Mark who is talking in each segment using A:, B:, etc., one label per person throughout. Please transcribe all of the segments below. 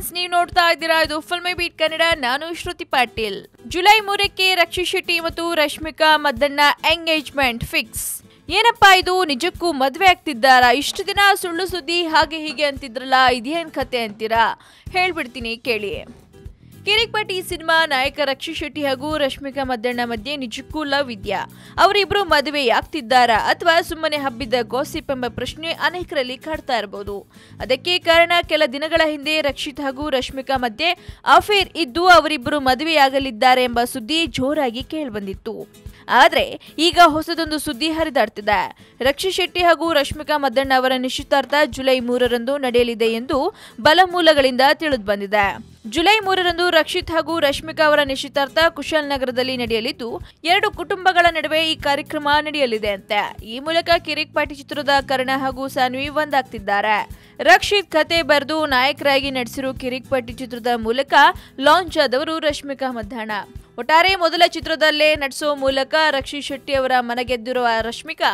A: Friends, ನೀವು ನೋಡ್ತಾ ಇದ್ದೀರಾ ಇದು ಫಿಲ್ಮಿ ಬೀಟ್ ಕನ್ನಡ. ನಾನು ಶ್ರುತಿ ಪಾಟೀಲ್. ಜುಲೈ 3ಕ್ಕೆ ರಕ್ಷಿತ್ ಶೆಟ್ಟಿ ಮತ್ತು ರಶ್ಮಿಕಾ ಮದ್ದಣ್ಣ ಎಂಗೇಜ್ಮೆಂಟ್ ಫಿಕ್ಸ್. ಏನಪ್ಪಾ ಇದು, ನಿಜಕ್ಕೂ ಮದ್ವೆ ಆಗ್ತಿದ್ದಾರಾ? ಇಷ್ಟು ದಿನ ಸುಳ್ಳು ಸುದ್ದಿ ಹಾಗೆ ಹೀಗೆ ಅಂತಿದ್ರಲ್ಲ, ಇದೇನ್ ಕತೆ ಅಂತೀರಾ? ಹೇಳ್ಬಿಡ್ತೀನಿ ಕೇಳಿ. ಕಿರಿಕ್ ಪಾರ್ಟಿ ಸಿನಿಮಾ ನಾಯಕ ರಕ್ಷಿತ್ ಶೆಟ್ಟಿ ಹಾಗೂ ರಶ್ಮಿಕಾ ಮದ್ದಣ್ಣ ಮಧ್ಯೆ ನಿಜಕ್ಕೂ ಲವ್ ಇದೆಯಾ? ಅವರಿಬ್ರು ಮದುವೆ ಆಗ್ತಿದ್ದಾರಾ ಅಥವಾ ಸುಮ್ಮನೆ ಹಬ್ಬಿದ್ದ ಗಾಸಿಪ್ ಎಂಬ ಪ್ರಶ್ನೆ ಅನೇಕರಲ್ಲಿ ಕಾಡ್ತಾ ಇರಬಹುದು. ಅದಕ್ಕೆ ಕಾರಣ, ಕೆಲ ದಿನಗಳ ಹಿಂದೆ ರಕ್ಷಿತ್ ಹಾಗೂ ರಶ್ಮಿಕಾ ಮಧ್ಯೆ ಅಫೇರ್ ಇದ್ದು ಅವರಿಬ್ಬರು ಮದುವೆಯಾಗಲಿದ್ದಾರೆ ಎಂಬ ಸುದ್ದಿ ಜೋರಾಗಿ ಕೇಳಿಬಂದಿತ್ತು. ಆದ್ರೆ ಈಗ ಹೊಸದೊಂದು ಸುದ್ದಿ ಹರಿದಾಡ್ತಿದೆ. ರಕ್ಷಿತ್ ಶೆಟ್ಟಿ ಹಾಗೂ ರಶ್ಮಿಕಾ ಮದ್ದಣ್ಣ ಅವರ ನಿಶ್ಚಿತಾರ್ಥ ಜುಲೈ 3ರಂದು ನಡೆಯಲಿದೆ ಎಂದು ಬಲಮೂಲಗಳಿಂದ ತಿಳಿದು ಬಂದಿದೆ. ಜುಲೈ 3ರಂದು ರಕ್ಷಿತ್ ಹಾಗೂ ರಶ್ಮಿಕಾ ಅವರ ನಿಶ್ಚಿತಾರ್ಥ ಕುಶಾಲನಗರದಲ್ಲಿ ನಡೆಯಲಿದ್ದು, ಎರಡು ಕುಟುಂಬಗಳ ನಡುವೆ ಈ ಕಾರ್ಯಕ್ರಮ ನಡೆಯಲಿದೆ ಅಂತೆ. ಈ ಮೂಲಕ ಕಿರಿಕ್ ಪಾರ್ಟಿ ಚಿತ್ರದ ಕರ್ಣ ಹಾಗೂ ಸಾನ್ವಿ ಒಂದಾಗ್ತಿದ್ದಾರೆ. ರಕ್ಷಿತ್ ಕತೆ ಬರೆದು ನಾಯಕರಾಗಿ ನಟಿಸಿರುವ ಕಿರಿಕ್ ಪಾರ್ಟಿ ಚಿತ್ರದ ಮೂಲಕ ಲಾಂಚ್ ಆದವರು ರಶ್ಮಿಕಾ ಮದ್ದಣ್ಣ. ಒಟ್ಟಾರೆ ಮೊದಲ ಚಿತ್ರದಲ್ಲೇ ನಟಿಸುವ ಮೂಲಕ ರಕ್ಷಿತ್ ಶೆಟ್ಟಿ ಅವರ ಮನಗೆದ್ದಿರುವ ರಶ್ಮಿಕಾ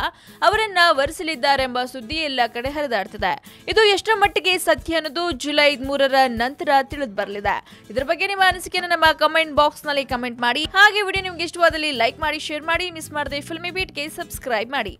A: ಅವರನ್ನ ವರಿಸಲಿದ್ದಾರೆಂಬ ಸುದ್ದಿ ಎಲ್ಲ ಕಡೆ ಹರಿದಾಡ್ತಿದೆ. ಇದು ಎಷ್ಟರ ಮಟ್ಟಿಗೆ ಸತ್ಯ ಅನ್ನೋದು ಜುಲೈ 3ರ ನಂತರ ತಿಳಿದು ಬರಲಿದೆ. ಇದರ ಬಗ್ಗೆ ನಿಮ್ಮ ಅನಿಸಿಕೆಯನ್ನು ನಮ್ಮ ಕಮೆಂಟ್ ಬಾಕ್ಸ್ ನಲ್ಲಿ ಕಮೆಂಟ್ ಮಾಡಿ. ಹಾಗೆ ವಿಡಿಯೋ ನಿಮ್ಗೆ ಇಷ್ಟವಾದಲ್ಲಿ ಲೈಕ್ ಮಾಡಿ, ಶೇರ್ ಮಾಡಿ, ಮಿಸ್ ಮಾಡದೆ ಫಿಲ್ಮಿ ಬೀಟ್ಗೆ ಸಬ್ಸ್ಕ್ರೈಬ್ ಮಾಡಿ.